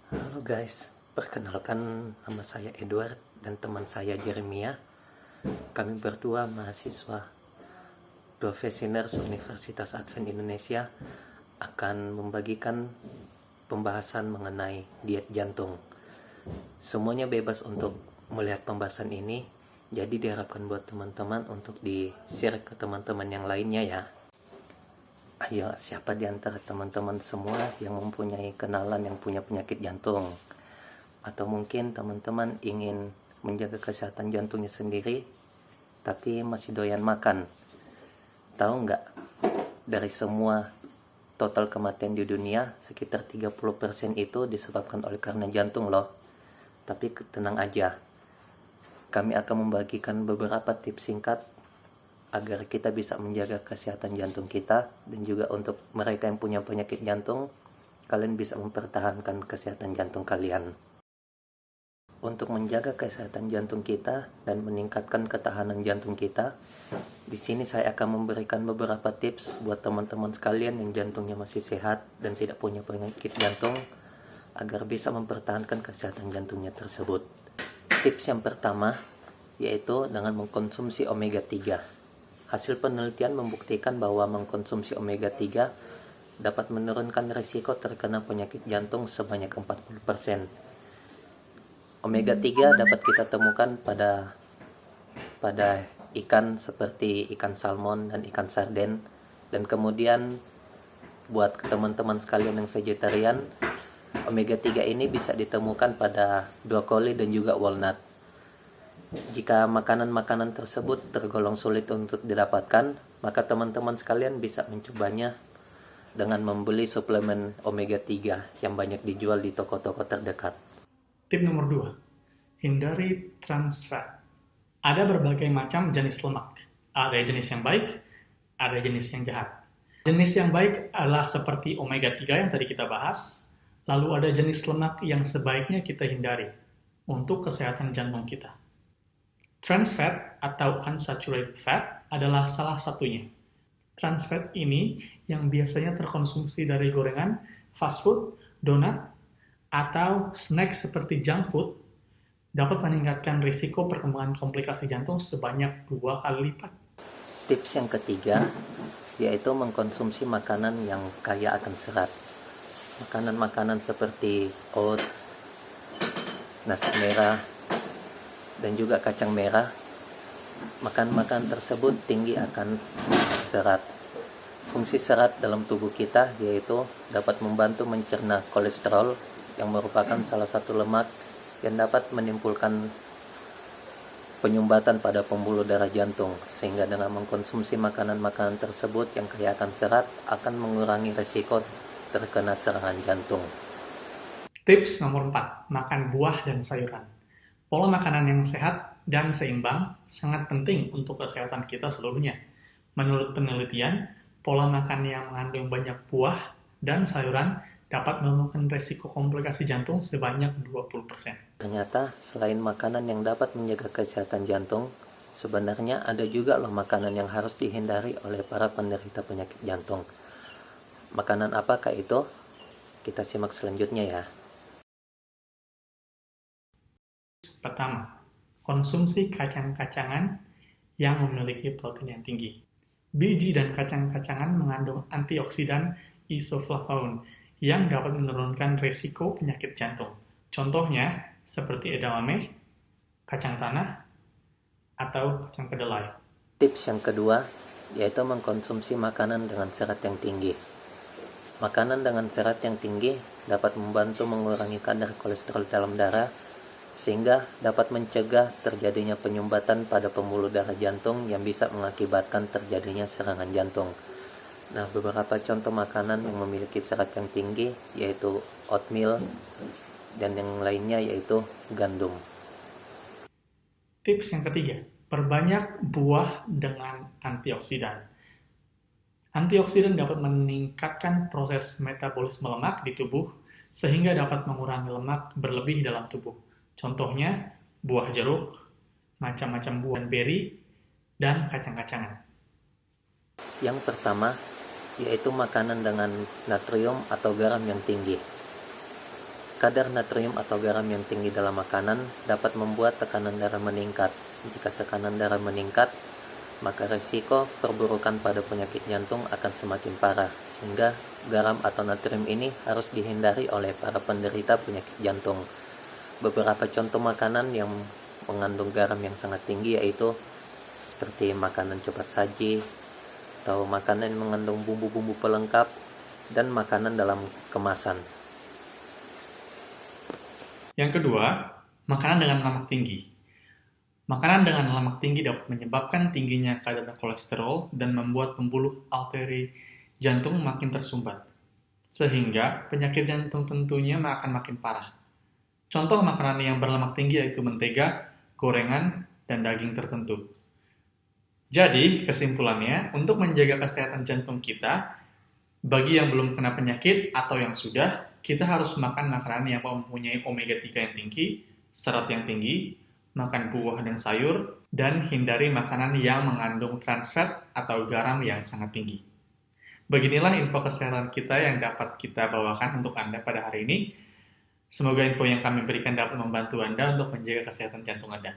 Halo guys, perkenalkan nama saya Edward dan teman saya Jeremia. Kami berdua mahasiswa Profesi Nurse Universitas Advent Indonesia akan membagikan pembahasan mengenai diet jantung. Semuanya bebas untuk melihat pembahasan ini, jadi diharapkan buat teman-teman untuk di-share ke teman-teman yang lainnya ya. Ayo, siapa di antara teman-teman semua yang mempunyai kenalan yang punya penyakit jantung? Atau mungkin teman-teman ingin menjaga kesehatan jantungnya sendiri, tapi masih doyan makan. Tahu nggak, dari semua total kematian di dunia, sekitar 30% itu disebabkan oleh karena jantung loh. Tapi tenang aja, kami akan membagikan beberapa tips singkat agar kita bisa menjaga kesehatan jantung kita, dan juga untuk mereka yang punya penyakit jantung, kalian bisa mempertahankan kesehatan jantung kalian. Untuk menjaga kesehatan jantung kita dan meningkatkan ketahanan jantung kita, di sini saya akan memberikan beberapa tips buat teman-teman sekalian yang jantungnya masih sehat dan tidak punya penyakit jantung, agar bisa mempertahankan kesehatan jantungnya tersebut. Tips yang pertama yaitu dengan mengkonsumsi omega 3. Hasil penelitian membuktikan bahwa mengkonsumsi omega 3 dapat menurunkan risiko terkena penyakit jantung sebanyak 40%. Omega 3 dapat kita temukan pada ikan seperti ikan salmon dan ikan sarden. Dan kemudian buat teman-teman sekalian yang vegetarian, omega 3 ini bisa ditemukan pada brokoli dan juga walnut. Jika makanan-makanan tersebut tergolong sulit untuk didapatkan, maka teman-teman sekalian bisa mencobanya dengan membeli suplemen omega 3 yang banyak dijual di toko-toko terdekat. Tip nomor 2, hindari trans fat. Ada berbagai macam jenis lemak. Ada jenis yang baik, ada jenis yang jahat. Jenis yang baik adalah seperti omega 3 yang tadi kita bahas, lalu ada jenis lemak yang sebaiknya kita hindari untuk kesehatan jantung kita. Trans fat atau unsaturated fat adalah salah satunya. Trans fat ini yang biasanya terkonsumsi dari gorengan, fast food, donat, atau snack seperti junk food dapat meningkatkan risiko perkembangan komplikasi jantung sebanyak 2 kali lipat. Tips yang ketiga yaitu mengkonsumsi makanan yang kaya akan serat. Makanan-makanan seperti oats, nasi merah, dan juga kacang merah. Makan tersebut tinggi akan serat. Fungsi serat dalam tubuh kita yaitu dapat membantu mencerna kolesterol yang merupakan salah satu lemak yang dapat menimbulkan penyumbatan pada pembuluh darah jantung, sehingga dengan mengkonsumsi makanan-makanan tersebut yang kaya akan serat akan mengurangi risiko terkena serangan jantung. Tips nomor 4, makan buah dan sayuran. Pola makanan yang sehat dan seimbang sangat penting untuk kesehatan kita seluruhnya. Menurut penelitian, pola makan yang mengandung banyak buah dan sayuran dapat menurunkan risiko komplikasi jantung sebanyak 20%. Ternyata selain makanan yang dapat menjaga kesehatan jantung, sebenarnya ada juga loh makanan yang harus dihindari oleh para penderita penyakit jantung. Makanan apakah itu? Kita simak selanjutnya ya. Pertama, konsumsi kacang-kacangan yang memiliki protein yang tinggi. Biji dan kacang-kacangan mengandung antioksidan isoflavone yang dapat menurunkan risiko penyakit jantung. Contohnya seperti edamame, kacang tanah, atau kacang kedelai. Tips yang kedua yaitu mengkonsumsi makanan dengan serat yang tinggi. Makanan dengan serat yang tinggi dapat membantu mengurangi kadar kolesterol dalam darah, sehingga dapat mencegah terjadinya penyumbatan pada pembuluh darah jantung yang bisa mengakibatkan terjadinya serangan jantung. Nah, beberapa contoh makanan yang memiliki serat yang tinggi yaitu oatmeal, dan yang lainnya yaitu gandum. Tips yang ketiga, perbanyak buah dengan antioksidan. Antioksidan dapat meningkatkan proses metabolisme lemak di tubuh sehingga dapat mengurangi lemak berlebih dalam tubuh. Contohnya buah jeruk, macam-macam buah beri, dan kacang-kacangan. Yang pertama, yaitu makanan dengan natrium atau garam yang tinggi. Kadar natrium atau garam yang tinggi dalam makanan dapat membuat tekanan darah meningkat. Jika tekanan darah meningkat, maka risiko perburukan pada penyakit jantung akan semakin parah, sehingga garam atau natrium ini harus dihindari oleh para penderita penyakit jantung. Beberapa contoh makanan yang mengandung garam yang sangat tinggi yaitu seperti makanan cepat saji, atau makanan yang mengandung bumbu-bumbu pelengkap, dan makanan dalam kemasan. Yang kedua, makanan dengan lemak tinggi. Makanan dengan lemak tinggi dapat menyebabkan tingginya kadar kolesterol dan membuat pembuluh arteri jantung makin tersumbat, sehingga penyakit jantung tentunya akan makin parah. Contoh makanan yang berlemak tinggi yaitu mentega, gorengan, dan daging tertentu. Jadi, kesimpulannya, untuk menjaga kesehatan jantung kita, bagi yang belum kena penyakit atau yang sudah, kita harus makan makanan yang mempunyai omega 3 yang tinggi, serat yang tinggi, makan buah dan sayur, dan hindari makanan yang mengandung trans fat atau garam yang sangat tinggi. Beginilah info kesehatan kita yang dapat kita bawakan untuk Anda pada hari ini. Semoga info yang kami berikan dapat membantu Anda untuk menjaga kesehatan jantung Anda.